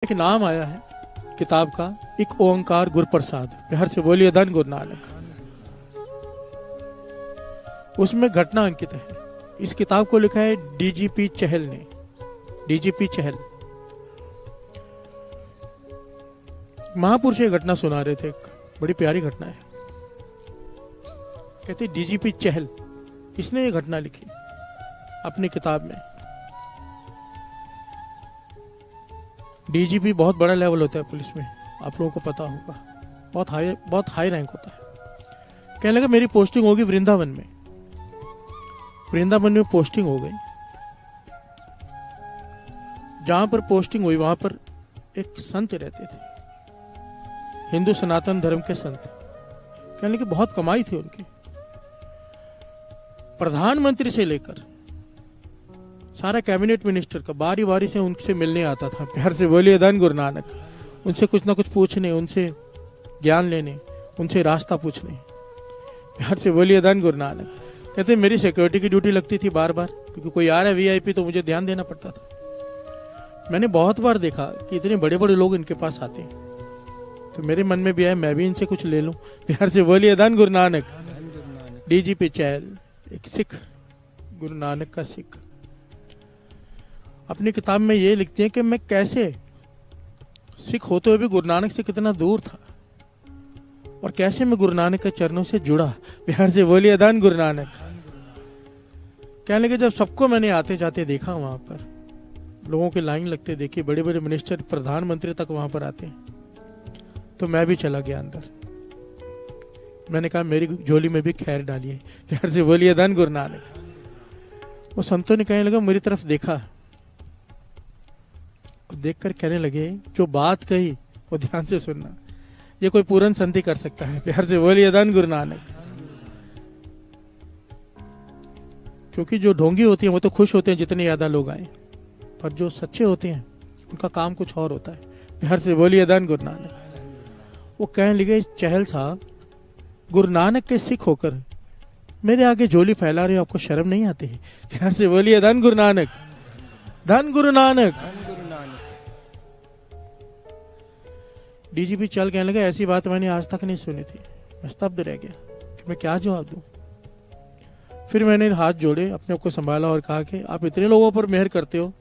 एक नाम आया है किताब का, एक ओंकार गुरप्रसाद। बिहार से बोलिए धन गुरु नानक। उसमें घटना अंकित है। इस किताब को लिखा है डीजीपी चहल ने। डीजीपी चहल महापुरुष ये घटना सुना रहे थे, एक बड़ी प्यारी घटना है। कहते डीजीपी चहल, इसने ये घटना लिखी अपनी किताब में। डीजीपी बहुत बड़ा लेवल होता है पुलिस में, आप लोगों को पता होगा, बहुत हाई रैंक होता है। कहने लगा मेरी पोस्टिंग होगी वृंदावन में। वृंदावन में पोस्टिंग हो गई। जहां पर पोस्टिंग हुई वहां पर एक संत रहते थे, हिंदू सनातन धर्म के संत। कहने लगे बहुत कमाई थी उनकी। प्रधानमंत्री से लेकर सारा कैबिनेट मिनिस्टर का बारी बारी से उनसे मिलने आता था। प्यार से बोलिए धन गुरु नानक। उनसे कुछ ना कुछ पूछने, उनसे ज्ञान लेने, उनसे रास्ता पूछने। प्यार से बोलिए धन गुरु नानक। कहते मेरी सिक्योरिटी की ड्यूटी लगती थी बार बार, क्योंकि कोई आ रहा है वीआईपी तो मुझे ध्यान देना पड़ता था। मैंने बहुत बार देखा कि इतने बड़े बड़े लोग इनके पास आते हैं, तो मेरे मन में भी आया मैं भी इनसे कुछ ले लूं। प्यार से बोलिए धन गुरु नानक। डीजीपी चहल एक सिख, गुरु नानक का सिख, अपनी किताब में ये लिखते हैं कि मैं कैसे सिख होते हुए भी गुरु नानक से कितना दूर था और कैसे मैं गुरु नानक के चरणों से जुड़ा। प्यार से बोलिए धन गुरु नानक। कहने लगे जब सबको मैंने आते जाते देखा, वहां पर लोगों की लाइन लगते देखी, बड़े बड़े मिनिस्टर प्रधानमंत्री तक वहां पर आते हैं, तो मैं भी चला गया अंदर। मैंने कहा मेरी झोली में भी खैर डालिए। प्यार से बोलिए धन गुरु नानक। वो संतों ने कहने लगा, मेरी तरफ देखा, देखकर कहने लगे जो बात कही वो ध्यान से सुनना, ये कोई पूर्ण संत ही कर सकता है। प्यार से बोलिए धन गुरु नानक। क्योंकि जो ढोंगी होती है वो तो खुश होते हैं जितने ज्यादा लोग आए, पर जो सच्चे होते हैं उनका काम कुछ और होता है। प्यार से बोलिए धन गुरु नानक। वो कहने लगे चहल साहब, गुरु नानक के सिख होकर मेरे आगे झोली फैला रहे हो, आपको शर्म नहीं आती है? प्यार से बोलिए धन गुरु नानक। धन गुरु नानक। डीजीपी चल कहने लगा ऐसी बात मैंने आज तक नहीं सुनी थी। मैं स्तब्ध रह गया कि मैं क्या जवाब दूं। फिर मैंने हाथ जोड़े, अपने आप को संभाला और कहा कि आप इतने लोगों पर मेहर करते हो,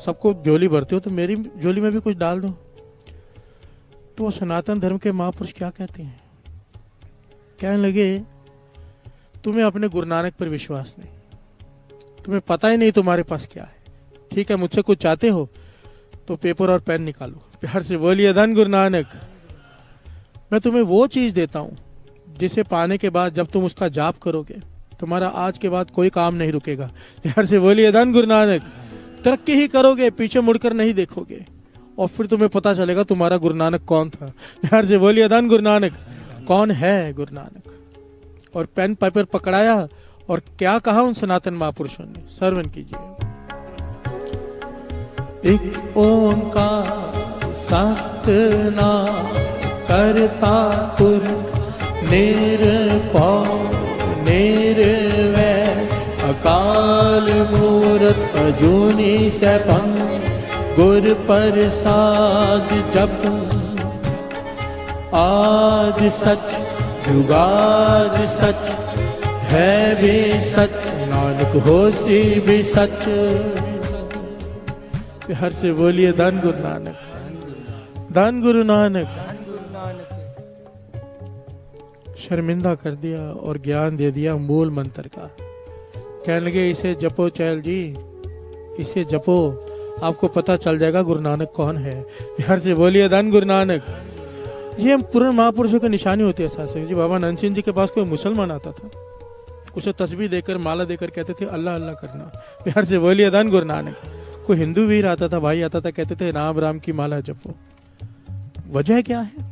सबको झोली भरते हो, तो मेरी झोली में भी कुछ डाल दो। तो वो सनातन धर्म के महापुरुष क्या कहते हैं, कहने लगे तुम्हें अपने गुरु नानक पर विश्वास नहीं, तुम्हें पता ही नहीं तुम्हारे पास क्या है। ठीक है, मुझसे कुछ चाहते हो तो पेपर और पेन निकालो। प्यार से बोलिए धन गुरु नानक। मैं तुम्हें वो चीज देता हूं जिसे पाने के बाद जब तुम उसका जाप करोगे तुम्हारा आज के बाद कोई काम नहीं रुकेगा। प्यार से बोलिए धन गुरु नानक। तरक्की ही करोगे, पीछे मुड़कर नहीं देखोगे, और फिर तुम्हें पता चलेगा तुम्हारा गुरु नानक कौन था। प्यार से बोलिए धन गुरु नानक। कौन है गुरु नानक? और पेन पेपर पकड़ाया और क्या कहा उन सनातन महापुरुषों ने, श्रवण कीजिए। एक ओंकार सतनाम करता पुरख निरपौ निर्वैर अकाल मूरत अजूनी सैभं गुर प्रसाद जप आद सच जुगाद सच है भी सच नानक होसी भी सच। हर से बोलिए धन गुरु नानक। धन गुरु नानक। शर्मिंदा कर दिया और ज्ञान दे दिया मूल मंत्र का। कहने लगे इसे जपो चहल जी, इसे जपो, आपको पता चल जाएगा गुरु नानक कौन है। हर से बोलिए धन गुरु नानक। ये पूर्ण महापुरुषों की निशानी होती है। शास्त्री जी, बाबा नंद सिंह जी के पास कोई मुसलमान आता था, उसे तस्बीह देकर माला देकर कहते थे अल्लाह अल्लाह करना। प्यार से बोलिए धन गुरु नानक। कोई हिंदू वीर आता था, भाई आता था, कहते थे राम राम की माला जपो। वजह क्या है?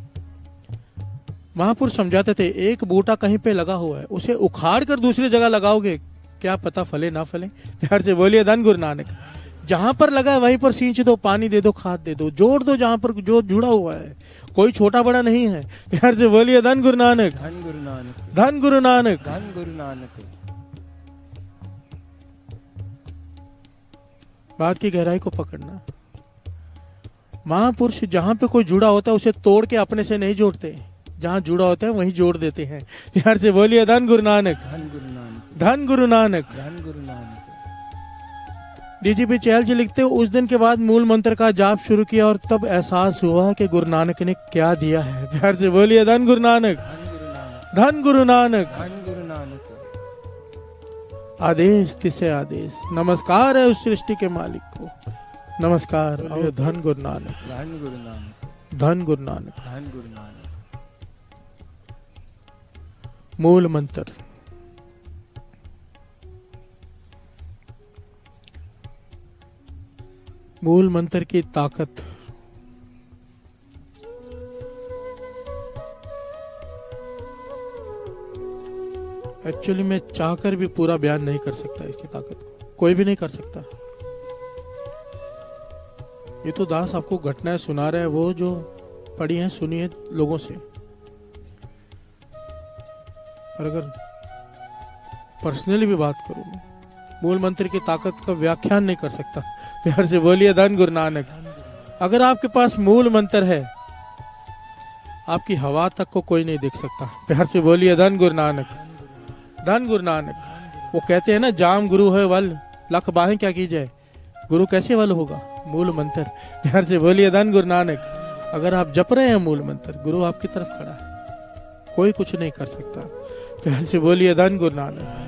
महापुरुष समझाते थे एक बूटा कहीं पे लगा हुआ है, उसे उखाड़ कर दूसरी जगह लगाओगे, क्या पता फले ना फले। प्यार से बोलिए धन गुरु नानक। जहां पर लगा है वहीं पर सींच दो, पानी दे दो, खाद दे दो, जोड़ दो जहां पर जो जुड़ा हुआ है, कोई छोटा बड़ा नहीं है। प्यार से बोलिए धन गुरु नानक। धन गुरु नानक। धन गुरु नानक। धन गुरु नानक। बात की गहराई को पकड़ना। महापुरुष जहां पे कोई जुड़ा होता है उसे तोड़ के अपने से नहीं जोड़ते, जहां जुड़ा होता है वहीं जोड़ देते हैं। प्यार से बोलिए धन गुरु नानक, धन गुरु नानक, धन गुरु नानक, धन गुरु नानक। डीजीपी चहल जी लिखते हैं, उस दिन के बाद मूल मंत्र का जाप शुरू किया और तब एहसास हुआ कि गुरु नानक ने क्या दिया है। प्यार से बोलिए धन गुरु नानक, धन गुरु नानक, धन गुरु नानक। धन गुरु नानक। आदेश तिसे आदेश, नमस्कार है उस सृष्टि के मालिक को, नमस्कार। और धन गुरु नानक, धन गुरु नानक, धन गुरु नानक। धन गुरु नानक। मूल मंत्र। मूल मंत्र की ताकत। एक्चुअली मैं चाहकर भी पूरा बयान नहीं कर सकता इसकी ताकत को, कोई भी नहीं कर सकता। ये तो दास आपको घटनाएं सुना रहा है, वो जो पढ़ी हैं सुनी है लोगों से, और अगर पर्सनली भी बात करूं, मूल मंत्र की ताकत का व्याख्यान नहीं कर सकता। प्यार से बोलिए धन गुरु नानक। अगर आपके पास मूल मंत्र है, आपकी हवा तक को कोई नहीं देख सकता। प्यार से बोलिए धन गुरु नानक, धन गुरु नानक। वो कहते हैं ना, जाम गुरु है वल, लख बाहें क्या की जाए। गुरु कैसे वल होगा? मूल मंत्र। प्यार से बोलिए धन गुरु नानक। अगर आप जप रहे हैं मूल मंत्र, गुरु आपकी तरफ खड़ा है, कोई कुछ नहीं कर सकता। प्यार से बोलिए धन गुरु नानक।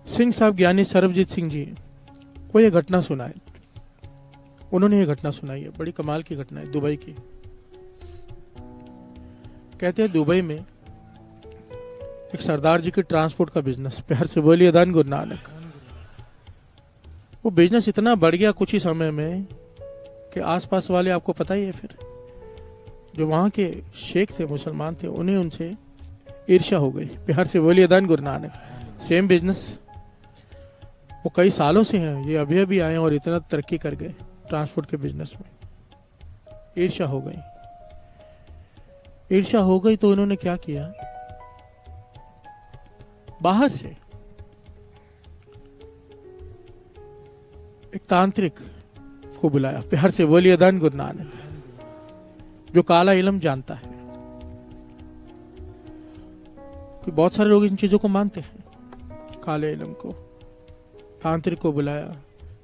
सिंह साहब, ज्ञानी सरबजीत सिंह जी, वो ये घटना सुनाए, उन्होंने ये घटना सुनाई है, बड़ी कमाल की घटना है, दुबई की। कहते हैं दुबई में एक सरदार जी की ट्रांसपोर्ट का बिजनेस। प्यार से बोलिए धन गुरु नानक। वो बिजनेस इतना बढ़ गया कुछ ही समय में कि आसपास वाले, आपको पता ही है, फिर जो वहां के शेख थे, मुसलमान थे, उन्हें उनसे ईर्ष्या हो गई। प्यार से बोलिए धन गुरु नानक। सेम बिजनेस वो कई सालों से हैं, ये अभी अभी आए और इतना तरक्की कर गए ट्रांसपोर्ट के बिजनेस में। ईर्ष्या हो गई, ईर्ष्या हो गई तो उन्होंने क्या किया, बाहर से एक तांत्रिक को बुलाया। प्यार से बोलिए धन गुरु नानक। जो काला इल्म जानता है, कि बहुत सारे लोग इन चीजों को मानते हैं, काले इल्म को। तांत्रिक को बुलाया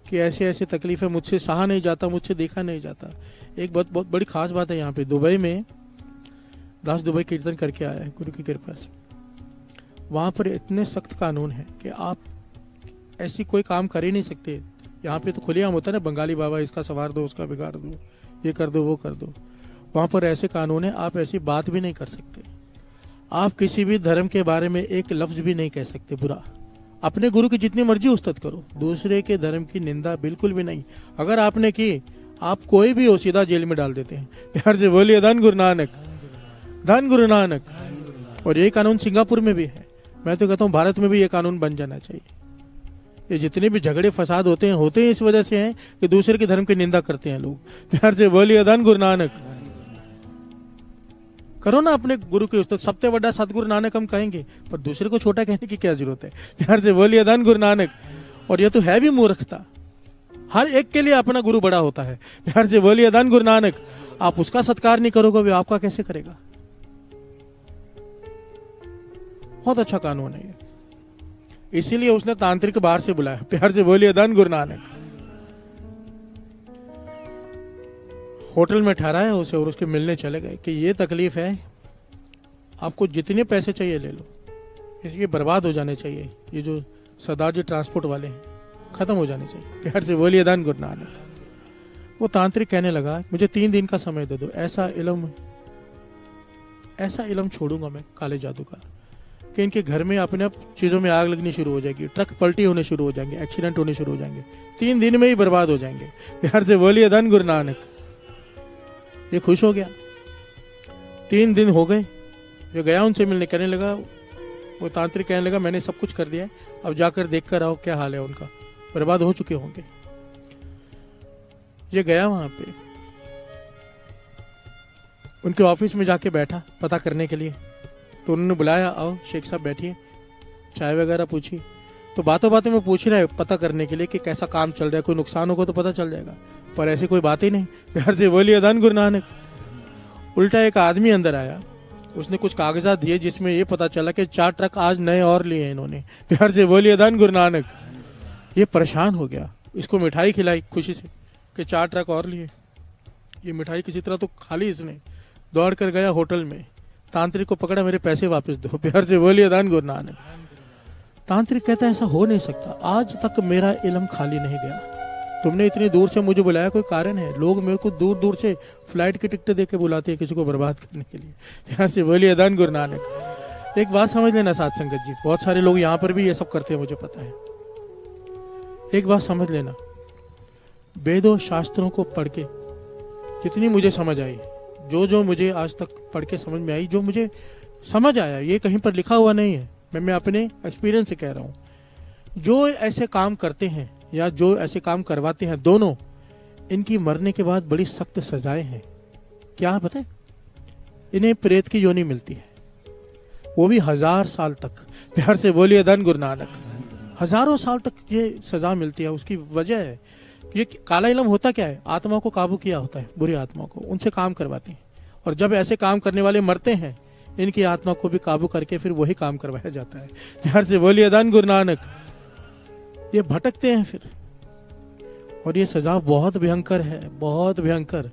कि ऐसे ऐसे तकलीफ है, मुझसे सहा नहीं जाता, मुझसे देखा नहीं जाता। एक बहुत बहुत बड़ी खास बात है यहाँ पे, दुबई में दास दुबई कीर्तन करके आया है गुरु की कृपा से। वहां पर इतने सख्त कानून है कि आप ऐसी कोई काम कर ही नहीं सकते। यहाँ पे तो खुलेआम होता है ना, बंगाली बाबा इसका सवार दो, उसका बिगाड़ दो, ये कर दो, वो कर दो। वहां पर ऐसे कानून है, आप ऐसी बात भी नहीं कर सकते। आप किसी भी धर्म के बारे में एक लफ्ज भी नहीं कह सकते बुरा। अपने गुरु की जितनी मर्जी उस्तत करो, दूसरे के धर्म की निंदा बिल्कुल भी नहीं। अगर आपने की, आप कोई भी हो सीधा जेल में डाल देते हैं। प्यार से बोलिए धन गुरु नानक, धन गुरु नानक। और ये कानून सिंगापुर में भी है। मैं तो कहता हूँ भारत में भी ये कानून बन जाना चाहिए। ये जितने भी झगड़े फसाद होते हैं इस वजह से हैं कि दूसरे के धर्म की निंदा करते हैं लोग। प्यार से बोलिए धन गुरु नानक। करो ना अपने गुरु के उस्तत, सबसे बड़ा सतगुरु नानक हम कहेंगे, पर दूसरे को छोटा कहने की क्या जरूरत है। प्यार से बोलिए धन गुरु नानक। और ये तो है भी मूर्खता, हर एक के लिए अपना गुरु बड़ा होता है। प्यार से बोलिए धन गुरु नानक। आप उसका सत्कार नहीं करोगे, वो आपका कैसे करेगा। बहुत अच्छा कानून है ये, इसीलिए उसने तांत्रिक बाहर से बुलाया। प्यार से बोलिए धन गुरु नानक। होटल में ठहराया उसे और उसके मिलने चले गए कि ये तकलीफ है, आपको जितने पैसे चाहिए ले लो, इसलिए बर्बाद हो जाने चाहिए। ये जो सरदार जी ट्रांसपोर्ट वाले हैं, खत्म हो जाने चाहिए। प्यार से बोलिए धन गुरु नानक। वो तांत्रिक कहने लगा, मुझे 3 दिन का समय दे दो, ऐसा इल्म छोड़ूंगा मैं काले जादू का कि इनके घर में अपने आप चीजों में आग लगनी शुरू हो जाएगी, ट्रक पलटी होने शुरू हो जाएंगे, एक्सीडेंट होने शुरू हो जाएंगे, 3 दिन में ही बर्बाद हो जाएंगे। प्यार से बोलिए धन गुरु नानक। ये खुश हो गया। 3 दिन हो गए, जो गया उनसे मिलने, कहने लगा, वो तांत्रिक कहने लगा, मैंने सब कुछ कर दिया है, अब जाकर देख कर आओ क्या हाल है उनका, बर्बाद हो चुके होंगे। ये गया वहां पे, उनके ऑफिस में जाके बैठा पता करने के लिए। तो उन्होंने बुलाया, आओ शेख साहब बैठिए, चाय वगैरह पूछी। तो बातों बातों में पूछ रहे पता करने के लिए कि कैसा काम चल रहा है, कोई नुकसान होगा तो पता चल जाएगा, पर ऐसी कोई बात ही नहीं। प्यार से बोलिए धन गुरु नानक। उल्टा एक आदमी अंदर आया, उसने कुछ कागजात दिए जिसमें ये पता चला कि 4 ट्रक आज नए और लिए हैं इन्होंने। प्यार से बोलिए धन गुरु नानक। ये परेशान हो गया, इसको मिठाई खिलाई खुशी से कि 4 ट्रक और लिए। ये मिठाई किसी तरह तो खा ली इसने, दौड़ कर गया होटल में, तांत्रिक को पकड़ा, मेरे पैसे वापस दो। प्यार से बोलिए धन गुरु नानक। तांत्रिक कहता है ऐसा हो नहीं सकता, आज तक मेरा इल्म खाली नहीं गया, तुमने इतनी दूर से मुझे बुलाया, कोई कारण है। लोग मेरे को दूर दूर से फ्लाइट की टिकट दे के बुलाते हैं किसी को बर्बाद करने के लिए। यहाँ से बोलिए धन गुरु नानक। एक बात समझ लेना साथ संगत जी, बहुत सारे लोग यहाँ पर भी ये सब करते हैं, मुझे पता है। एक बात समझ लेना, वेदों शास्त्रों को पढ़ के जितनी मुझे समझ आई, जो मुझे आज तक पढ़ के समझ में आई, जो मुझे समझ आया, ये कहीं पर लिखा हुआ नहीं है, मैं अपने एक्सपीरियंस से कह रहा हूँ। जो ऐसे काम करते हैं या जो ऐसे काम करवाते हैं, दोनों इनकी मरने के बाद बड़ी सख्त सजाएं हैं। क्या पता है? इन्हें प्रेत की योनि मिलती है, वो भी 1000 साल तक। प्यार से बोलिए धन गुरु नानक। हजारों साल तक ये सजा मिलती है। उसकी वजह है, ये काला इल्म होता क्या है, आत्मा को काबू किया होता है, बुरी आत्मा को, उनसे काम करवाते हैं। और जब ऐसे काम करने वाले मरते हैं, इनकी आत्मा को भी काबू करके फिर वही काम करवाया जाता है। प्यार से बोलिए धन गुरु नानक। ये भटकते हैं फिर, और ये सजा बहुत भयंकर है, बहुत भयंकर।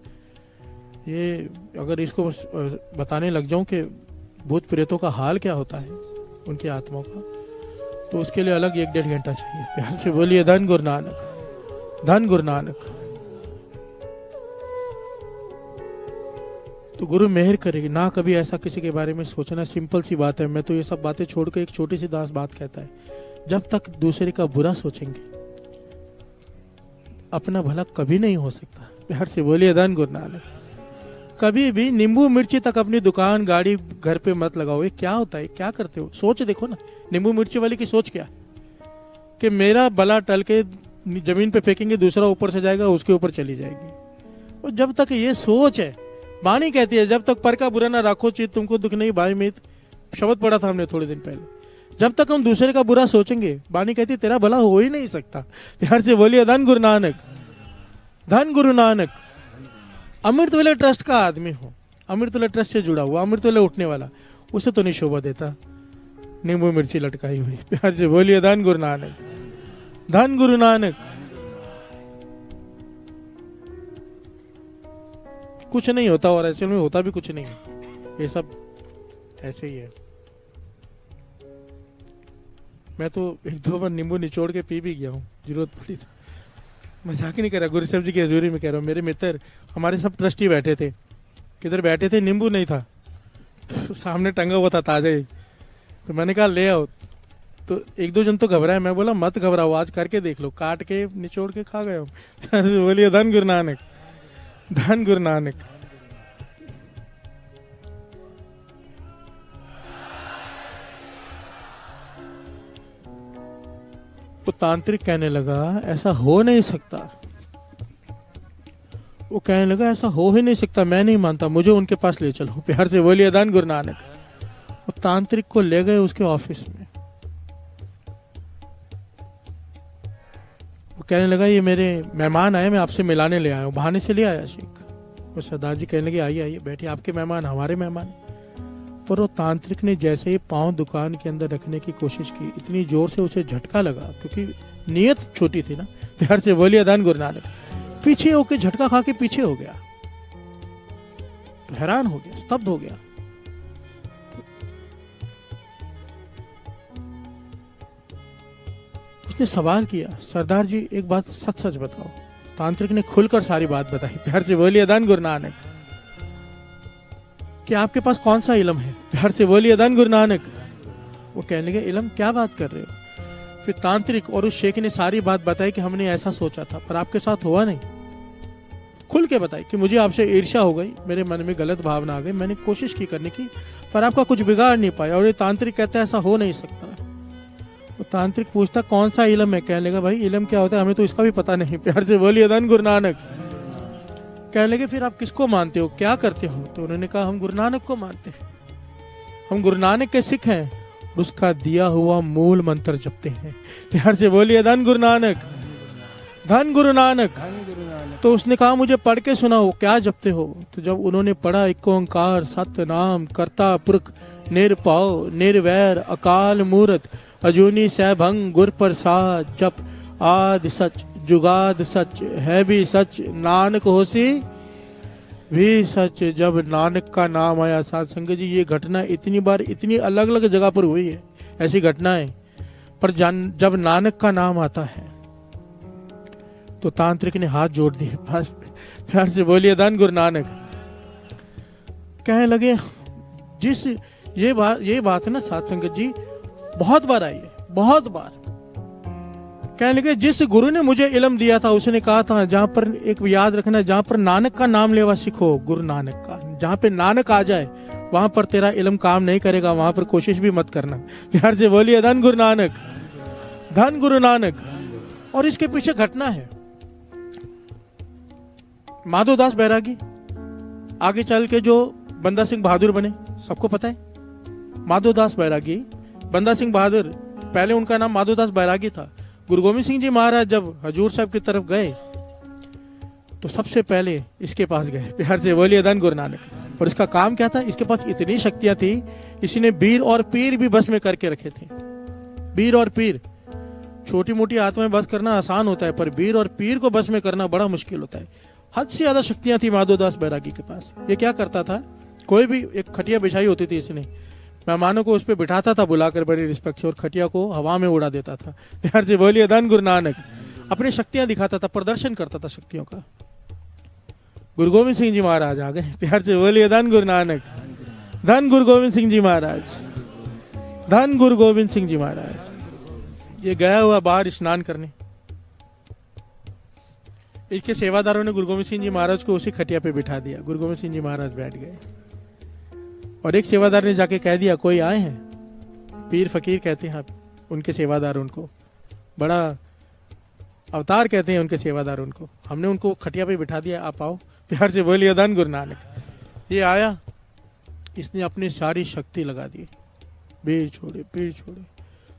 ये अगर इसको बताने लग जाऊं कि भूत प्रेतों का हाल क्या होता है उनकी आत्माओं का, तो उसके लिए अलग 1-1.5 घंटा चाहिए। प्यार से बोलिए धन गुरु नानक, धन गुरु नानक। तो गुरु मेहर करेगी ना, कभी ऐसा किसी के बारे में सोचना। सिंपल सी बात है, मैं तो ये सब बातें छोड़ के एक छोटी सी दास बात कहता है, जब तक दूसरे का बुरा सोचेंगे अपना भला कभी नहीं हो सकता। प्यार से बोलिए धन गुरु नानक। कभी भी नींबू मिर्ची तक अपनी दुकान गाड़ी घर पे मत लगाओ। ये क्या होता है, क्या करते हो? सोच देखो ना, नींबू मिर्ची वाले की सोच क्या, कि मेरा भला टल के जमीन पे फेंकेंगे, दूसरा ऊपर से जाएगा, उसके ऊपर चली जाएगी। और जब तक ये सोच है, वाणी कहती है, जब तक पर का बुरा ना राखो चित तुमको दुख नहीं भाई मीत। शब्द पढ़ा था हमने थोड़े दिन पहले। जब तक हम दूसरे का बुरा सोचेंगे, वाणी कहती है तेरा भला हो ही नहीं सकता। प्यार से बोलिए धन गुरु नानक, धन गुरु नानक। अमृतवेला ट्रस्ट का आदमी हो, अमृतवेला ट्रस्ट से जुड़ा हुआ, अमृतवेला उठने वाला, उसे तो नहीं शोभा देता नींबू मिर्ची लटकाई हुई। प्यार से बोलिए धन गुरु नानक, धन गुरु नानक। कुछ नहीं होता, और ऐसे में होता भी कुछ नहीं, ये सब ऐसे ही है। मैं तो 1-2 बार नींबू निचोड़ के पी भी गया हूँ, जरूरत पड़ी तो। मजाक नहीं कर रहा, गुरु साहब जी की हजूरी में कह रहा हूँ। मेरे मित्र, हमारे सब ट्रस्टी बैठे थे, किधर बैठे थे, नींबू नहीं था तो सामने टंगा हुआ था ताजा ही, तो मैंने कहा ले आओ। तो 1-2 जन तो घबराए, मैं बोला मत घबराओ, आज करके देख लो, काट के निचोड़ के खा गए हम। बोलिए धन गुरु नानक, धन गुरु नानक। तो तांत्रिक कहने लगा ऐसा हो नहीं सकता, वो कहने लगा ऐसा हो ही नहीं सकता, मैं नहीं मानता, मुझे उनके पास ले चलो। प्यार से बोलिए धन गुरु नानक। वो तांत्रिक को ले गए उसके ऑफिस में। वो कहने लगा ये मेरे मेहमान आए, मैं आपसे मिलाने ले आया हूँ। बहाने से ले आया शेख। वो सरदार जी कहने लगे आइए आइए बैठिए, आपके मेहमान हमारे मेहमान। पर वो तांत्रिक ने जैसे ही पांव दुकान के अंदर रखने की कोशिश की, इतनी जोर से उसे झटका लगा, क्योंकि नीयत छोटी थी ना। प्यार से बोलिए धन गुरु नानक। पीछे होके झटका खा के पीछे हो गया, तो हैरान हो गया, स्तब्ध हो गया। उसने सवाल किया, सरदार जी एक बात सच सच बताओ। तांत्रिक ने खुलकर सारी बात बताई। प्यार से बोलिए धन गुरु नानक। कि आपके पास कौन सा इल्म है? प्यार से बोलिए धन गुरु नानक। वो कहने लगे इल्म क्या बात कर रहे हो? फिर तांत्रिक और उस शेख ने सारी बात बताई कि हमने ऐसा सोचा था पर आपके साथ हुआ नहीं। खुल के बताई कि मुझे आपसे ईर्ष्या हो गई, मेरे मन में गलत भावना आ गई, मैंने कोशिश की करने की पर आपका कुछ बिगाड़ नहीं पाया। और ये तांत्रिक कहता है ऐसा हो नहीं सकता। वो तांत्रिक पूछता कौन सा इल्म है? कहने लगा भाई इल्म क्या होता है हमें तो इसका भी पता नहीं। प्यार से बोलिए धन गुरु नानक। कहने लगे फिर आप किसको मानते हो, क्या करते हो? तो उन्होंने कहा हम गुरु नानक को मानते हैं। हम गुरु नानक के सिख हैं और उसका दिया हुआ मूल मंत्र जपते हैं। प्यार से बोलिए धन गुरु नानक, धन गुरु नानक। धन गुरु नानक। तो उसने कहा मुझे पढ़ के सुनाओ, क्या जपते हो? तो जब उन्होंने पढ़ा, एक ओंकार सत्य नाम करता पुरख निरपौ निर्वैर अकाल मूरत अजूनी सैभंग गुर प्रसाद जप आदि सच जुगाद सच है भी सच नानक होसी भी सच। जब नानक का नाम आया, साथ संगत जी, ये घटना इतनी बार इतनी अलग अलग जगह पर हुई है ऐसी घटनाएं, पर जब नानक का नाम आता है तो तांत्रिक ने हाथ जोड़ दिए। बस प्यार से बोलिए धन गुरु नानक। कहने लगे जिस ये बात है ना साथ संगत जी, बहुत बार आई है, बहुत बार। कहने लगे जिस गुरु ने मुझे इल्म दिया था उसने कहा था जहां पर, एक याद रखना, जहां पर नानक का नाम लेवा सीखो, गुरु नानक का, जहां पे नानक आ जाए वहां पर तेरा इल्म काम नहीं करेगा, वहां पर कोशिश भी मत करना। प्यार से बोलिए धन गुरु नानक, धन गुरु नानक। और इसके पीछे घटना है, माधोदास बैरागी आगे चल के जो बंदा सिंह बहादुर बने, सबको पता है। माधोदास बैरागी, बंदा सिंह बहादुर, पहले उनका नाम माधोदास बैरागी था। गुरु गोविंद सिंह जी महाराज जब हजूर साहब की तरफ गए तो सबसे पहले इसके पास गए। प्यार से बोलिए धन गुरु नानक। और इसका काम क्या था? इसके पास इतनी शक्तियां थी, इसने वीर और पीर भी बस में करके रखे थे। वीर और पीर, छोटी मोटी आत्माएं बस करना आसान होता है, पर वीर और पीर को बस में करना बड़ा मुश्किल होता है। हद से ज्यादा शक्तियां थी माधोदास बैरागी के पास। ये क्या करता था, कोई भी एक खटिया बिछाई होती थी, इसने मेहमानों को उस पर बिठाता था बुलाकर बड़ी रिस्पेक्ट से, और खटिया को हवा में उड़ा देता था। प्यार से बोलिए धन गुरु नानक। अपनी शक्तियां दिखाता था, प्रदर्शन करता था शक्तियों का। गुरु गोविंद सिंह जी महाराज आ गए। प्यार से बोलिए धन गुरु नानक, धन गुरु गोविंद सिंह जी महाराज, धन गुरु गोविंद सिंह जी महाराज। ये गया हुआ बाहर स्नान करने, इसके सेवादारों ने गुरु गोविंद सिंह जी महाराज को उसी खटिया पे बिठा दिया। गुरु गोविंद सिंह जी महाराज बैठ गए और एक सेवादार ने जाके कह दिया कोई आए हैं, पीर फकीर कहते हैं आप उनके सेवादार, उनको बड़ा अवतार कहते हैं उनके सेवादार उनको, हमने उनको खटिया पे बिठा दिया, आप आओ। प्यार से बोलिए धन गुरु नानक। ये आया, इसने अपनी सारी शक्ति लगा दी, पीर छोड़े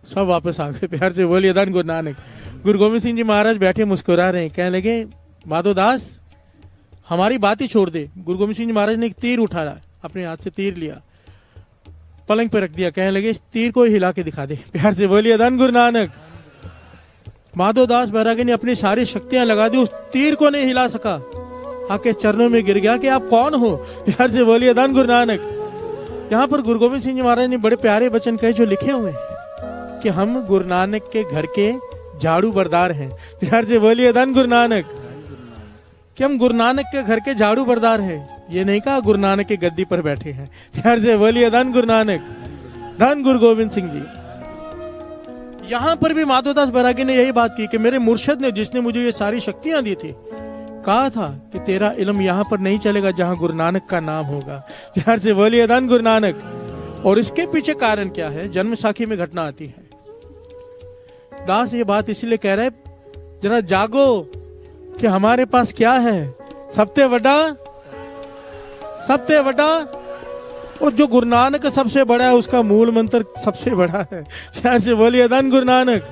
सब वापस आ गए। प्यार से बोलिए धन गुरु नानक। गुरु गोविंद सिंह जी महाराज बैठे मुस्कुरा रहे हैं, कहने लगे माधोदास हमारी बात ही छोड़ दे। गुरु गोविंद सिंह जी महाराज ने एक तीर उठाया, अपने हाथ से तीर लिया, पलंग पे रख दिया, कहने लगे इस तीर को हिला के दिखा दे। प्यार से बोलिए धन गुरु नानक। माधोदास बैरागी ने अपनी सारी शक्तियां लगा दी, उस तीर को नहीं हिला सका, आके चरणों में गिर गया कि आप कौन हो। प्यार से बोलिए धन गुरु नानक। यहाँ पर गुरु गोविंद सिंह जी महाराज ने बड़े प्यारे वचन कहे जो लिखे हुए हैं कि हम गुरु नानक के घर के झाड़ू बरदार हैं। प्यार से बोलिए धन गुरु नानक। कि हम गुरु नानक के घर के झाड़ू बरदार हैं, ये नहीं कहा गुरु नानक की गद्दी पर बैठे हैं। प्यार से बोलिए धन गुरु नानक, धन गुरु गोविंद सिंह जी। यहां पर भी माधोदास बैरागी ने यही बात की कि मेरे मुर्शद ने, जिसने मुझे ये सारी शक्तियां दी थी, कहा था कि तेरा इल्म यहां पर नहीं चलेगा जहां गुरु नानक का नाम होगा। प्यार से बोलिए धन गुरु नानक। और इसके पीछे कारण क्या है? जन्म साखी में घटना आती है। दास ये बात इसलिए कह रहे, जरा जागो कि हमारे पास क्या है, सबसे बड़ा, और जो गुरु नानक सबसे बड़ा है उसका मूल मंत्र सबसे बड़ा है। प्यार से बोलिए धन गुरु नानक,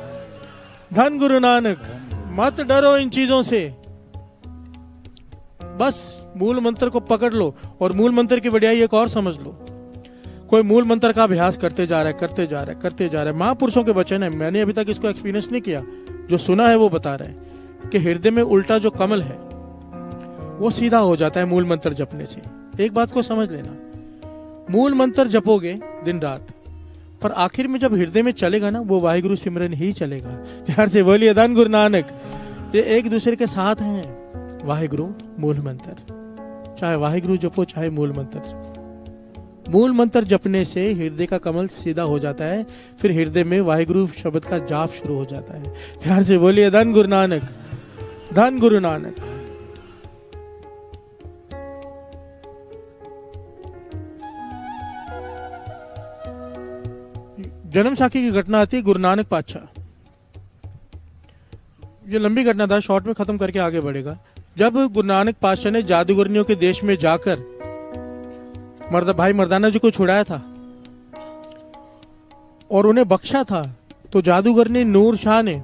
धन गुरु नानक। मत डरो इन चीजों से, बस मूल मंत्र को पकड़ लो। और मूल मंत्र की बढ़ियाई एक और समझ लो, कोई मूल मंत्र का अभ्यास करते जा रहा है। महापुरुषों के वचन है, मैंने अभी तक इसको एक्सपीरियंस नहीं किया, जो सुना है वो बता रहे हैं कि हृदय में उल्टा जो कमल है वो सीधा हो जाता है मूल मंत्र जपने से। एक बात को समझ लेना, मूल मंत्र जपोगे दिन रात, पर आखिर में जब हृदय में चलेगा ना, वो वाहिगुरु सिमरन ही चलेगा। प्यार से बोलिए धन गुरु नानक। ये एक दूसरे के साथ हैं, वाहिगुरु मूल मंत्र, चाहे वाहिगुरु जपो चाहे मूल मंत्र जपो। मूल मंत्र जपने से हृदय का कमल सीधा हो जाता है, फिर हृदय में वाहिगुरु शब्द का जाप शुरू हो जाता है। प्यार से बोलिए धन गुरु नानक, धन गुरु नानक। जन्म साखी की घटना आती है गुरु नानक पातशाह। ये लंबी घटना था, शॉर्ट में खत्म करके आगे बढ़ेगा। जब गुरु नानक पातशाह ने जादूगरनियों के देश में जाकर भाई मर्दाना जी को छुड़ाया था, और उन्हें बख्शा था, तो जादूगर ने नूर शाह ने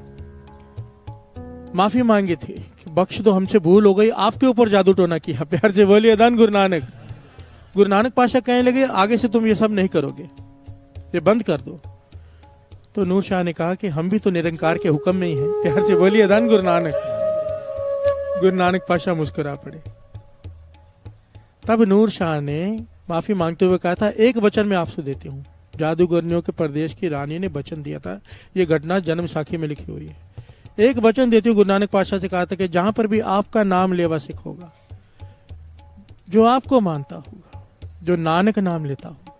माफी मांगी थी कि बख्श दो, हमसे भूल हो गई, आपके ऊपर जादू टोना किया। प्यार से बोलिए धन गुरु नानक। गुरु नानक पाशा कहने लगे आगे से तुम ये सब नहीं करोगे, ये बंद कर दो। तो नूर शाह ने कहा कि हम भी तो निरंकार के हुक्म में ही हैं। प्यार से बोलिए धन गुरु नानक। गुरु नानक पाशा मुस्कुरा पड़े। तब नूर शाह ने माफी मांगते हुए कहा था, एक वचन मैं आपसे देती हूँ। जादूगरनियों के प्रदेश की रानी ने वचन दिया था, ये घटना जन्म साखी में लिखी हुई है। एक वचन देती हूँ, गुरु नानक पातशाह से कहा था कि जहां पर भी आपका नाम लेवा सिख होगा, जो आपको मानता होगा, जो नानक नाम लेता होगा,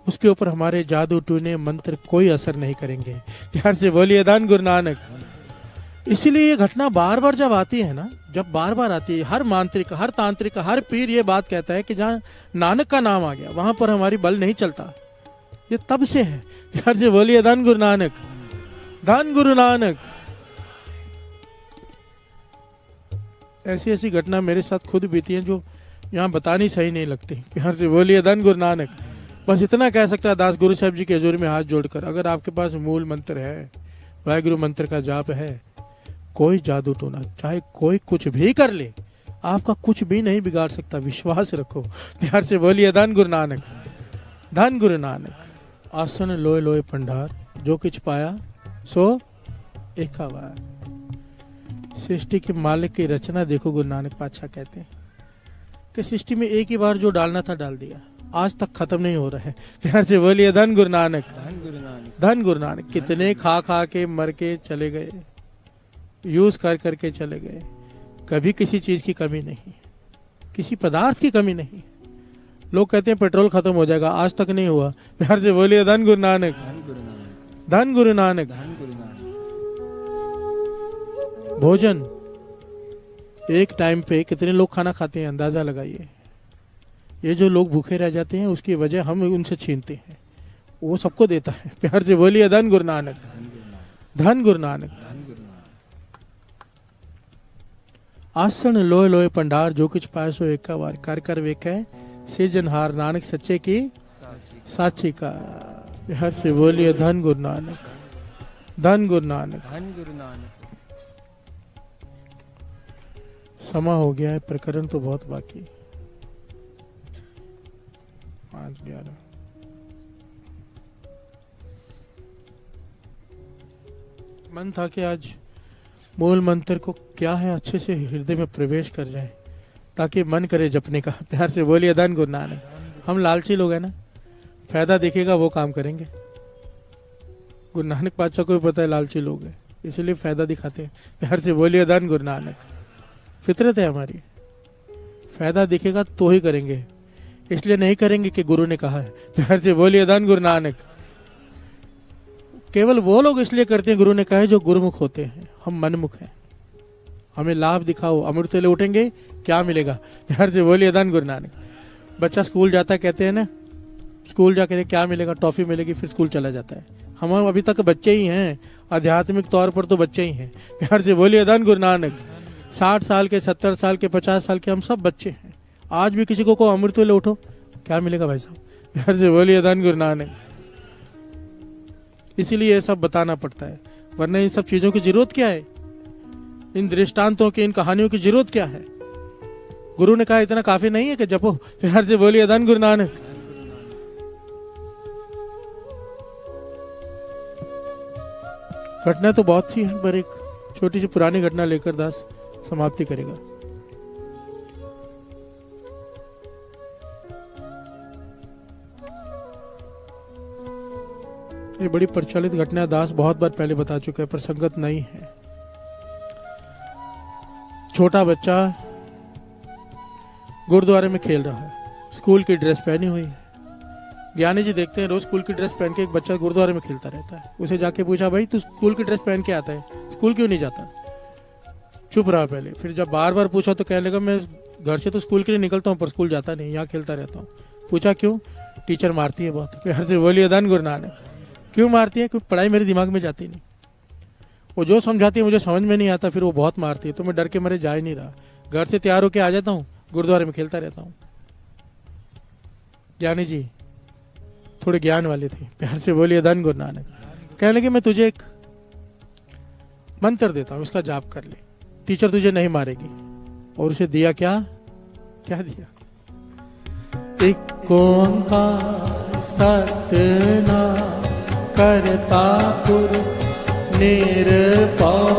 उसके ऊपर हमारे जादू टूने मंत्र कोई असर नहीं करेंगे। प्यार से बोलिए धन गुरु नानक। इसीलिए ये घटना बार बार जब आती है ना, जब बार बार आती है, हर मांत्रिक, हर तांत्रिक, हर पीर ये बात कहता है कि जहां नानक का नाम आ गया वहां पर हमारी बल नहीं चलता। ये तब से है। प्यार से बोलिए धन गुरु नानक। धन गुरु नानक। ऐसी ऐसी घटना मेरे साथ खुद बीती है जो यहाँ बतानी सही नहीं लगती। प्यार से बोलिए धन गुरु नानक। बस इतना कह सकता है दास गुरु साहब जी के हजूर में हाथ जोड़कर, अगर आपके पास मूल मंत्र है, वाहिगुरु मंत्र का जाप है, कोई जादू टोना चाहे कोई कुछ भी कर ले, आपका कुछ भी नहीं बिगाड़ सकता। विश्वास रखो। प्यार से बोलिए धन गुरु नानक। धन गुरु नानक। आसन लोए लोए पंडार, जो कुछ पाया सो एका बार। सृष्टि के मालिक की रचना देखो। गुरु नानक पातशाह कहते हैं कि सृष्टि में एक ही बार जो डालना था डाल दिया, आज तक खत्म नहीं हो रहा है। प्यार से बोलिए धन गुरु नानक। धन गुरु नानक। धन गुरु नानक। कितने खा खा के मर के चले गए, यूज कर करके चले गए, कभी किसी चीज की कमी नहीं, किसी पदार्थ की कमी नहीं। लोग कहते हैं पेट्रोल खत्म हो जाएगा, आज तक नहीं हुआ। प्यार से बोलिए धन गुरु नानक। धन गुरु नानक। धन गुरु नानक। धन गुरु नानक। भोजन एक टाइम पे कितने लोग खाना खाते हैं, अंदाजा लगाइए। ये जो लोग भूखे रह जाते हैं उसकी वजह हम उनसे छीनते हैं, वो सबको देता है। प्यार से बोलिए धन गुरु नानक। धन गुरु नानक। धन गुरु नानक। आसन लोए लोए पंडार, जो कुछ पाए सो एक बार, कर कर वेखे से जनहार, नानक सच्चे की साची का। प्यार से बोलिए धन गुरु नानक। धन गुरु नानक। धन गुरु नानक। समा हो गया है, प्रकरण तो बहुत बाकी। 5:11 मन था कि आज मूल मंत्र को क्या है अच्छे से हृदय में प्रवेश कर जाए, ताकि मन करे जपने का। प्यार से बोलिए धन गुरु नानक। हम लालची लोग हैं ना, फायदा दिखेगा वो काम करेंगे। गुरु नानक पातशाह को भी पता है लालची लोग हैं, इसलिए फायदा दिखाते हैं। प्यार से बोलिए धन गुरु नानक। फितरत है हमारी, फायदा दिखेगा तो ही करेंगे, इसलिए नहीं करेंगे कि गुरु ने कहा है। प्यार से बोलिए धन गुरु नानक। केवल वो लोग इसलिए करते हैं गुरु ने कहा है जो गुरुमुख होते हैं, हम मनमुख हैं। हमें लाभ दिखाओ, अमृत ले उठेंगे, क्या मिलेगा। प्यार से बोलिए धन गुरु नानक। बच्चा स्कूल जाता है, कहते हैं ना स्कूल जाकर क्या मिलेगा, टॉफी मिलेगी, फिर स्कूल चला जाता है। हम अभी तक बच्चे ही हैं, आध्यात्मिक तौर पर तो बच्चे ही हैं। प्यार से बोलिए धन गुरु नानक। 60 साल के, 70 साल के, 50 साल के हम सब बच्चे हैं। आज भी किसी को अमृत ले उठो, क्या मिलेगा भाई साहब। प्यार से बोलिए धन गुरु नानक। इसीलिए ये सब बताना पड़ता है, वरना इन सब चीजों की जरूरत क्या है, इन दृष्टांतों की, इन कहानियों की जरूरत क्या है। गुरु ने कहा इतना काफी नहीं है कि जपो। प्यार से बोलिए धन गुरु नानक। घटना तो बहुत सी है, पर एक छोटी सी पुरानी घटना लेकर दास समाप्ति करेगा। ये बड़ी प्रचलित घटना दास बहुत बार पहले बता चुका है, पर संगत नहीं है। छोटा बच्चा गुरुद्वारे में खेल रहा है, स्कूल की ड्रेस पहनी हुई है। ज्ञानी जी देखते हैं रोज स्कूल की ड्रेस पहन के एक बच्चा गुरुद्वारे में खेलता रहता है। उसे जाके पूछा, भाई तू स्कूल की ड्रेस पहन के आता है, स्कूल क्यों नहीं जाता। चुप रहा पहले, फिर जब बार बार पूछा तो कहने लगा, मैं घर से तो स्कूल के लिए निकलता हूँ पर स्कूल जाता नहीं, यहाँ खेलता रहता हूँ। पूछा क्यों, टीचर मारती है बहुत। प्यार से बोलिए धन गुरु नानक। क्यों मारती है, क्योंकि पढ़ाई मेरे दिमाग में जाती नहीं, वो जो समझाती है मुझे समझ में नहीं आता, फिर वो बहुत मारती है, तो मैं डर के मारे जा ही नहीं रहा। घर से तैयार होके आ जाता हूँ, गुरुद्वारे में खेलता रहता हूँ। ज्ञानी जी थोड़े ज्ञान वाले थे, प्यार से बोलिए धन गुरु नानक। कहने लगे मैं तुझे एक मंत्र देता हूँ, उसका जाप कर ले, टीचर तुझे नहीं मारेगी। और उसे दिया क्या, क्या दिया? एक ओंकार सतनाम करता पुरख निरभव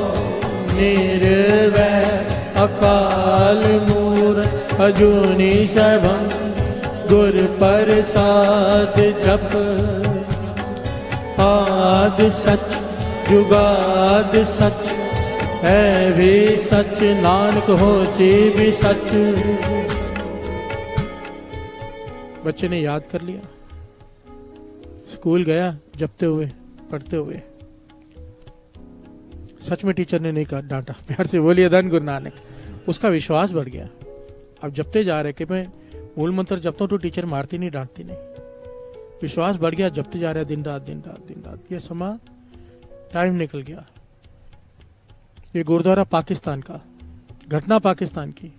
निर्वैर अकाल मूरत अजूनी सैभं गुर प्रसाद जप। आद सच जुगाद सच है भी सच, नानक होसी भी सच। बच्चे ने याद कर लिया, स्कूल गया जपते हुए पढ़ते हुए। सच में टीचर ने नहीं कहा, डांटा। प्यार से बोलिए धन गुरु नानक। उसका विश्वास बढ़ गया। अब जपते जा रहे कि मैं मूल मंत्र जपता हूं तो टीचर मारती नहीं, डांटती नहीं। विश्वास बढ़ गया, जपते जा रहे दिन रात दिन रात दिन रात। ये समा टाइम निकल गया। ये गुरुद्वारा पाकिस्तान का, घटना पाकिस्तान की।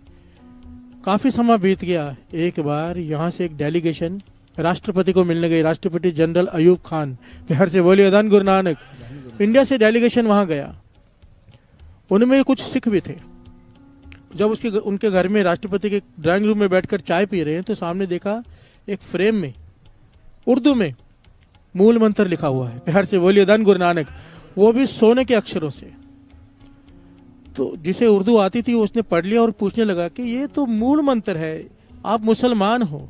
काफी समय बीत गया। एक बार यहाँ से एक डेलीगेशन राष्ट्रपति को मिलने गई, राष्ट्रपति जनरल अयूब खान। प्यार से बोलिए धन गुरु नानक। इंडिया से डेलीगेशन वहां गया। उनमें कुछ सिख भी थे। जब उनके घर में राष्ट्रपति के ड्राइंग रूम में बैठकर चाय पी रहे हैं तो सामने देखा एक फ्रेम में उर्दू में मूल मंत्र लिखा हुआ है। प्यार से बोलिए धन गुरु नानक, वो भी सोने के अक्षरों से। तो जिसे उर्दू आती थी उसने पढ़ लिया और पूछने लगा कि ये तो मूल मंत्र है, आप मुसलमान हो,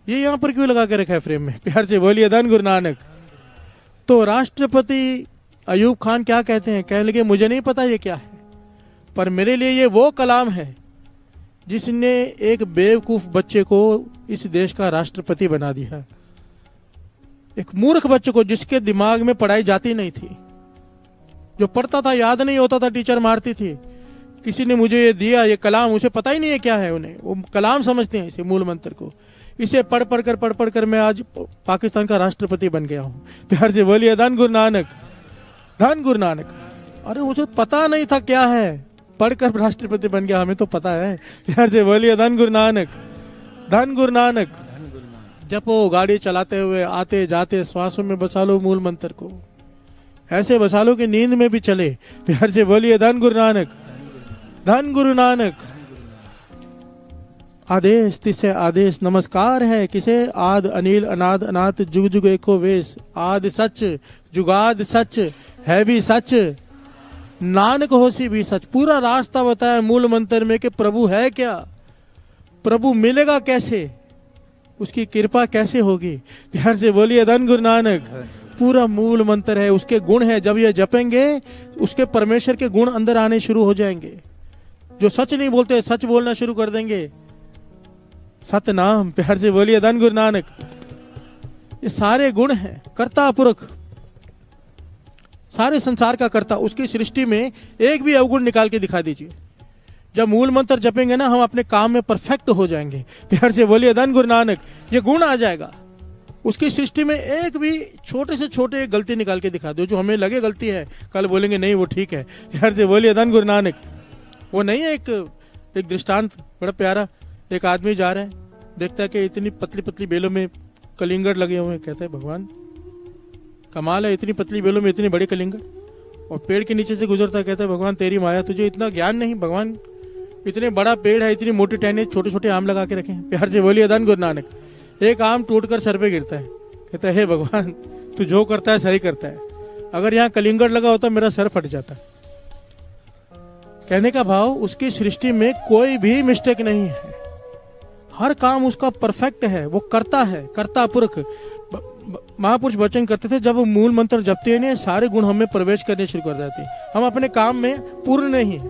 ये यहां पर क्यों लगा के रखा है फ्रेम में? प्यार से बोलिए धन गुरु नानक। तो राष्ट्रपति अयूब खान क्या कहते हैं, कहने लगे मुझे नहीं पता ये क्या है, पर मेरे लिए ये वो कलाम है जिसने एक बेवकूफ बच्चे को इस देश का राष्ट्रपति बना दिया। एक मूर्ख बच्चे को जिसके दिमाग में पढ़ाई जाती नहीं थी, जो पढ़ता था याद नहीं होता था, टीचर मारती थी। किसी ने मुझे ये दिया, ये कलाम, उसे पता ही नहीं है क्या है, उन्हें वो कलाम समझते हैं इसे, मूल मंत्र को। इसे पढ़ पढ़ कर मैं आज पाकिस्तान का राष्ट्रपति बन गया हूँ। प्यार से बोलिए धन गुरु नानक, धन गुरु नानक। अरे मुझे पता नहीं था क्या है, पढ़कर राष्ट्रपति बन गया, हमें तो पता है। प्यार से बोलिए धन गुरु नानक, धन गुरु नानक। जपो, गाड़ी चलाते हुए आते जाते श्वासों में बसा लो मूल मंत्र को, ऐसे बसा लो कि नींद में भी चले। प्यार से बोलिए धन गुरु नानक, धन गुरु नानक। आदेश तिसे आदेश नमस्कार है किसे, आद अनिल अनाद अनाथ जुग जुग एको वेश। आद सच जुगाद सच है भी सच, नानक होसी भी सच। पूरा रास्ता बताया मूल मंत्र में कि प्रभु है क्या, प्रभु मिलेगा कैसे, उसकी कृपा कैसे होगी। प्यार से बोलिए धन गुरु नानक। पूरा मूल मंत्र है, उसके गुण है। जब ये जपेंगे उसके परमेश्वर के गुण अंदर आने शुरू हो जाएंगे। जो सच नहीं बोलते सच बोलना शुरू कर देंगे। सतनाम, प्यार से बोलिए धन गुरु नानक। ये सारे गुण हैं। कर्ता पुरख, सारे संसार का कर्ता, उसकी सृष्टि में एक भी अवगुण निकाल के दिखा दीजिए। जब मूल मंत्र जपेंगे ना, हम अपने काम में परफेक्ट हो जाएंगे। प्यार से बोलिए धन गुरु नानक। ये गुण आ जाएगा। उसकी सृष्टि में एक भी छोटे से छोटे गलती निकाल के दिखा दो, जो हमें लगे गलती है, कल बोलेंगे नहीं वो ठीक है। प्यार से बोलिए धन गुरु नानक। वो नहीं है एक दृष्टांत बड़ा प्यारा। एक आदमी जा रहा है, देखता है कि इतनी पतली पतली बेलों में कलिंगड़ लगे हुए हैं। कहता है भगवान कमाल है, इतनी पतली बेलों में इतनी बड़ी कलिंगड़। और पेड़ के नीचे से गुजरता है, कहता है भगवान तेरी माया, तुझे इतना ज्ञान नहीं भगवान, इतने बड़ा पेड़ है, इतनी मोटी टहने, छोटे छोटे आम लगा के रखे हैं। प्यार से बोलिए धन गुरु नानक। एक आम टूटकर सर पे गिरता है, कहता है हे भगवान तू जो करता है सही करता है, अगर यहाँ कलिंगड़ लगा होता मेरा सर फट जाता। कहने का भाव, उसकी सृष्टि में कोई भी मिस्टेक नहीं है, हर काम उसका परफेक्ट है, वो करता है, कर्ता पुरख। महापुरुष वचन करते थे जब मूल मंत्र जपते हैं सारे गुण हमें प्रवेश करने शुरू कर जाते हैं। हम अपने काम में पूर्ण नहीं है,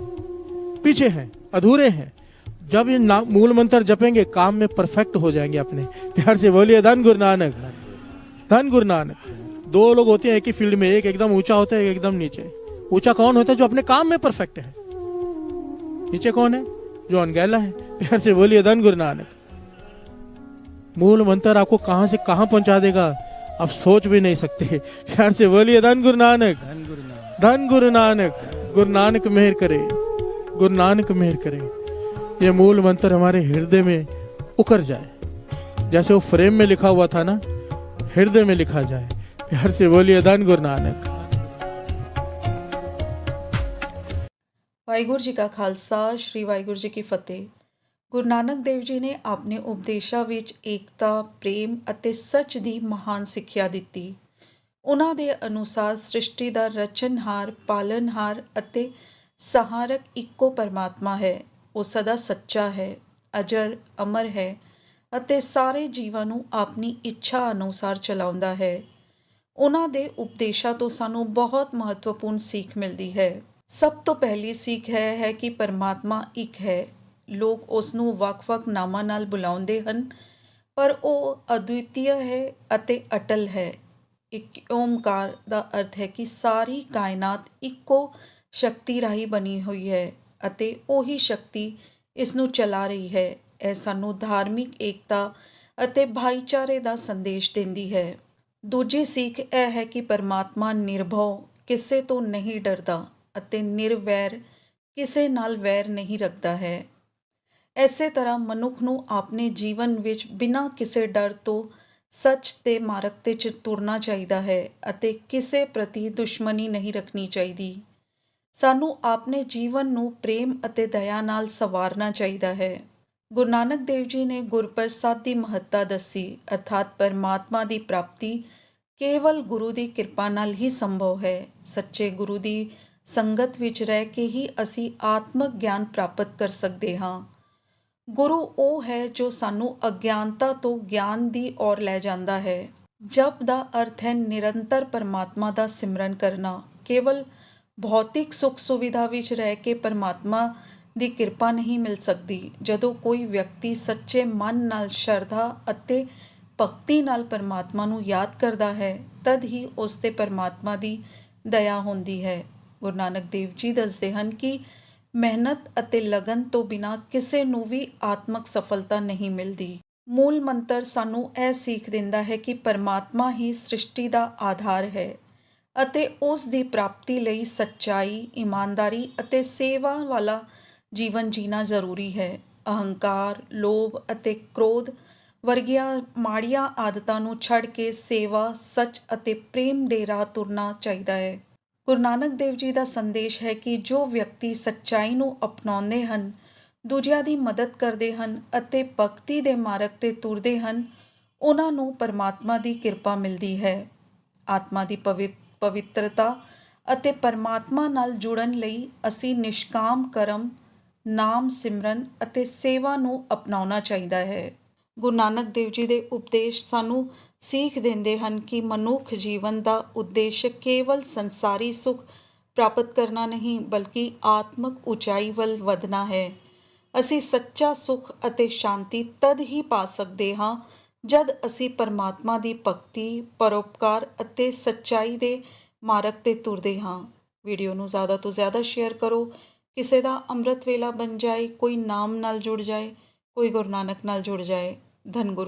पीछे हैं, अधूरे हैं। जब ये मूल मंत्र जपेंगे काम में परफेक्ट हो जाएंगे अपने। प्यार से बोलिए धन गुरु नानक, धन गुरु नानक। दो लोग होते हैं एक ही फील्ड में, एक एकदम ऊंचा होता है, एक एकदम नीचे। ऊंचा कौन होता है? जो अपने काम में परफेक्ट है। नीचे कौन है? जो अनगैला है। प्यार से बोलिए धन गुरु नानक। मूल मंत्र आपको कहां से कहां पहुंचा देगा आप सोच भी नहीं सकते। प्यार से बोलिए धन गुरु नानक, धन गुरु नानक। गुरु नानक मेहर करे, गुरु नानक मेहर करे। ये मूल मंत्र हमारे हृदय में उकर जाए। जैसे वो फ्रेम में लिखा हुआ था ना, हृदय में लिखा जाए। प्यार से बोलिए धन गुरु नानक। ਵਾਹਿਗੁਰੂ ਜੀ ਕਾ ਖਾਲਸਾ ਸ਼੍ਰੀ ਵਾਹਿਗੁਰੂ ਜੀ ਕੀ ਫਤਿਹ। ਗੁਰੂ ਨਾਨਕ ਦੇਵ ਜੀ ਨੇ ਆਪਣੇ ਉਪਦੇਸ਼ਾਂ ਵਿੱਚ ਏਕਤਾ, ਪ੍ਰੇਮ ਅਤੇ ਸੱਚ ਦੀ ਮਹਾਨ ਸਿੱਖਿਆ ਦਿੱਤੀ। ਉਹਨਾਂ ਦੇ ਅਨੁਸਾਰ ਸ੍ਰਿਸ਼ਟੀ ਦਾ ਰਚਨਹਾਰ, ਪਾਲਨਹਾਰ ਅਤੇ ਸਹਾਰਕ ਇੱਕੋ ਪਰਮਾਤਮਾ ਹੈ। ਉਹ ਸਦਾ ਸੱਚਾ ਹੈ, ਅਜਰ, ਅਮਰ ਹੈ ਅਤੇ ਸਾਰੇ ਜੀਵਾਂ ਨੂੰ ਆਪਣੀ ਇੱਛਾ ਅਨੁਸਾਰ ਚਲਾਉਂਦਾ ਹੈ। ਉਹਨਾਂ ਦੇ ਉਪਦੇਸ਼ਾਂ ਤੋਂ ਸਾਨੂੰ ਬਹੁਤ ਮਹੱਤਵਪੂਰਨ ਸਿੱਖ ਮਿਲਦੀ ਹੈ। ਸਭ ਤੋਂ ਪਹਿਲੀ ਸਿੱਖ ਹੈ ਕਿ ਪਰਮਾਤਮਾ ਇੱਕ ਹੈ। ਲੋਕ ਉਸ ਨੂੰ ਵੱਖ-ਵੱਖ ਨਾਮਾਂ ਨਾਲ ਬੁਲਾਉਂਦੇ ਹਨ, ਪਰ ਉਹ ਅਦੁੱਤੀ ਹੈ ਅਤੇ ਅਟਲ ਹੈ। ਇੱਕ ਓਮਕਾਰ ਦਾ ਅਰਥ ਹੈ ਕਿ ਸਾਰੀ ਕਾਇਨਾਤ ਇੱਕੋ ਸ਼ਕਤੀ ਰਾਹੀਂ ਬਣੀ ਹੋਈ ਹੈ ਅਤੇ ਉਹੀ ਸ਼ਕਤੀ ਇਸ ਨੂੰ ਚਲਾ ਰਹੀ ਹੈ। ਇਹ ਸਾਨੂੰ ਧਾਰਮਿਕ ਏਕਤਾ ਅਤੇ ਭਾਈਚਾਰੇ ਦਾ ਸੰਦੇਸ਼ ਦਿੰਦੀ ਹੈ। ਦੂਜੀ ਸਿੱਖ ਇਹ ਹੈ ਕਿ ਪਰਮਾਤਮਾ ਨਿਰਭਉ, ਕਿਸੇ ਤੋਂ ਨਹੀਂ ਡਰਦਾ ਅਤੇ ਨਿਰਵੈਰ, ਕਿਸੇ ਨਾਲ ਵੈਰ ਨਹੀਂ ਰੱਖਦਾ ਹੈ। ਇਸੇ ਤਰ੍ਹਾਂ ਮਨੁੱਖ ਨੂੰ ਆਪਣੇ ਜੀਵਨ ਵਿੱਚ ਬਿਨਾਂ ਕਿਸੇ ਡਰ ਤੋਂ ਸੱਚ ਦੇ ਮਾਰਗ 'ਤੇ ਤੁਰਨਾ ਚਾਹੀਦਾ ਹੈ ਅਤੇ ਕਿਸੇ ਪ੍ਰਤੀ ਦੁਸ਼ਮਣੀ ਨਹੀਂ ਰੱਖਣੀ ਚਾਹੀਦੀ। ਸਾਨੂੰ ਆਪਣੇ ਜੀਵਨ ਨੂੰ ਪ੍ਰੇਮ ਅਤੇ ਦਇਆ ਨਾਲ ਸੰਵਾਰਨਾ ਚਾਹੀਦਾ ਹੈ। ਗੁਰੂ ਨਾਨਕ ਦੇਵ ਜੀ ਨੇ ਗੁਰਪ੍ਰਸਾਦ ਦੀ ਮਹੱਤਤਾ ਦੱਸੀ, ਅਰਥਾਤ ਪਰਮਾਤਮਾ ਦੀ ਪ੍ਰਾਪਤੀ ਕੇਵਲ ਗੁਰੂ ਦੀ ਕਿਰਪਾ ਨਾਲ ਹੀ ਸੰਭਵ ਹੈ। ਸੱਚੇ ਗੁਰੂ ਦੀ ਸੰਗਤ ਵਿੱਚ ਰਹਿ ਕੇ ਹੀ ਅਸੀਂ ਆਤਮਕ ਗਿਆਨ ਪ੍ਰਾਪਤ ਕਰ ਸਕਦੇ ਹਾਂ। ਗੁਰੂ ਉਹ ਹੈ ਜੋ ਸਾਨੂੰ ਅਗਿਆਨਤਾ ਤੋਂ ਗਿਆਨ ਦੀ ਔਰ ਲੈ ਜਾਂਦਾ ਹੈ। ਜਪ ਦਾ ਅਰਥ ਹੈ ਨਿਰੰਤਰ ਪਰਮਾਤਮਾ ਦਾ ਸਿਮਰਨ ਕਰਨਾ। ਕੇਵਲ ਭੌਤਿਕ ਸੁੱਖ ਸੁਵਿਧਾ ਵਿੱਚ ਰਹਿ ਕੇ ਪਰਮਾਤਮਾ ਦੀ ਕਿਰਪਾ ਨਹੀਂ ਮਿਲ ਸਕਦੀ। ਜਦੋਂ ਕੋਈ ਵਿਅਕਤੀ ਸੱਚੇ ਮਨ ਨਾਲ, ਸ਼ਰਧਾ ਅਤੇ ਭਗਤੀ ਨਾਲ ਪਰਮਾਤਮਾ ਨੂੰ ਯਾਦ ਕਰਦਾ ਹੈ, ਤਦ ਹੀ ਉਸ 'ਤੇ ਪਰਮਾਤਮਾ ਦੀ ਦਇਆ ਹੁੰਦੀ ਹੈ। ਗੁਰੂ ਨਾਨਕ ਦੇਵ ਜੀ ਦੱਸਦੇ ਹਨ ਕਿ ਮਿਹਨਤ ਅਤੇ ਲਗਨ ਤੋਂ ਬਿਨਾਂ ਕਿਸੇ ਨੂੰ ਵੀ ਆਤਮਕ ਸਫਲਤਾ ਨਹੀਂ ਮਿਲਦੀ। ਮੂਲ ਮੰਤਰ ਸਾਨੂੰ ਇਹ ਸਿੱਖ ਦਿੰਦਾ ਹੈ ਕਿ ਪਰਮਾਤਮਾ ਹੀ ਸ੍ਰਿਸ਼ਟੀ ਦਾ ਆਧਾਰ ਹੈ ਅਤੇ ਉਸ ਦੀ ਪ੍ਰਾਪਤੀ ਲਈ ਸੱਚਾਈ, ਇਮਾਨਦਾਰੀ ਅਤੇ ਸੇਵਾ ਵਾਲਾ ਜੀਵਨ ਜੀਣਾ ਜ਼ਰੂਰੀ ਹੈ। ਅਹੰਕਾਰ, ਲੋਭ ਅਤੇ ਕ੍ਰੋਧ ਵਰਗੀਆਂ ਮਾੜੀਆਂ ਆਦਤਾਂ ਨੂੰ ਛੱਡ ਕੇ ਸੇਵਾ, ਸੱਚ ਅਤੇ ਪ੍ਰੇਮ ਦੇ ਰਾਹ ਤੁਰਨਾ ਚਾਹੀਦਾ ਹੈ। ਗੁਰੂ ਨਾਨਕ ਦੇਵ ਜੀ ਦਾ ਸੰਦੇਸ਼ ਹੈ ਕਿ ਜੋ ਵਿਅਕਤੀ ਸੱਚਾਈ ਨੂੰ ਅਪਣਾਉਂਦੇ ਹਨ, ਦੂਜਿਆਂ ਦੀ ਮਦਦ ਕਰਦੇ ਹਨ ਅਤੇ ਭਗਤੀ ਦੇ ਮਾਰਗ 'ਤੇ ਤੁਰਦੇ ਹਨ, ਉਹਨਾਂ ਨੂੰ ਪਰਮਾਤਮਾ ਦੀ ਕਿਰਪਾ ਮਿਲਦੀ ਹੈ। ਆਤਮਾ ਦੀ ਪਵਿੱਤਰਤਾ ਅਤੇ ਪਰਮਾਤਮਾ ਨਾਲ ਜੁੜਨ ਲਈ ਅਸੀਂ ਨਿਸ਼ਕਾਮ ਕਰਮ, ਨਾਮ ਸਿਮਰਨ ਅਤੇ ਸੇਵਾ ਨੂੰ ਅਪਣਾਉਣਾ ਚਾਹੀਦਾ ਹੈ। ਗੁਰੂ ਨਾਨਕ ਦੇਵ ਜੀ ਦੇ ਉਪਦੇਸ਼ ਸਾਨੂੰ ਸਿੱਖ ਦਿੰਦੇ ਹਨ ਕਿ ਮਨੁੱਖ ਜੀਵਨ ਦਾ ਉਦੇਸ਼ ਕੇਵਲ ਸੰਸਾਰੀ ਸੁੱਖ ਪ੍ਰਾਪਤ ਕਰਨਾ ਨਹੀਂ, ਬਲਕਿ ਆਤਮਕ ਉਚਾਈ ਵੱਲ ਵਧਣਾ ਹੈ। ਅਸੀਂ ਸੱਚਾ ਸੁੱਖ ਅਤੇ ਸ਼ਾਂਤੀ ਤਦ ਹੀ ਪਾ ਸਕਦੇ ਹਾਂ ਜਦ ਅਸੀਂ ਪਰਮਾਤਮਾ ਦੀ ਭਗਤੀ, ਪਰਉਪਕਾਰ ਅਤੇ ਸੱਚਾਈ ਦੇ ਮਾਰਗ 'ਤੇ ਤੁਰਦੇ ਹਾਂ। ਵੀਡੀਓ ਨੂੰ ਜ਼ਿਆਦਾ ਤੋਂ ਜ਼ਿਆਦਾ ਸ਼ੇਅਰ ਕਰੋ। ਕਿਸੇ ਦਾ ਅੰਮ੍ਰਿਤ ਵੇਲਾ ਬਣ ਜਾਏ, ਕੋਈ ਨਾਮ ਨਾਲ ਜੁੜ ਜਾਏ, ਕੋਈ ਗੁਰੂ ਨਾਨਕ ਨਾਲ ਜੁੜ ਜਾਏ। ਧੰਨ ਗੁਰੂ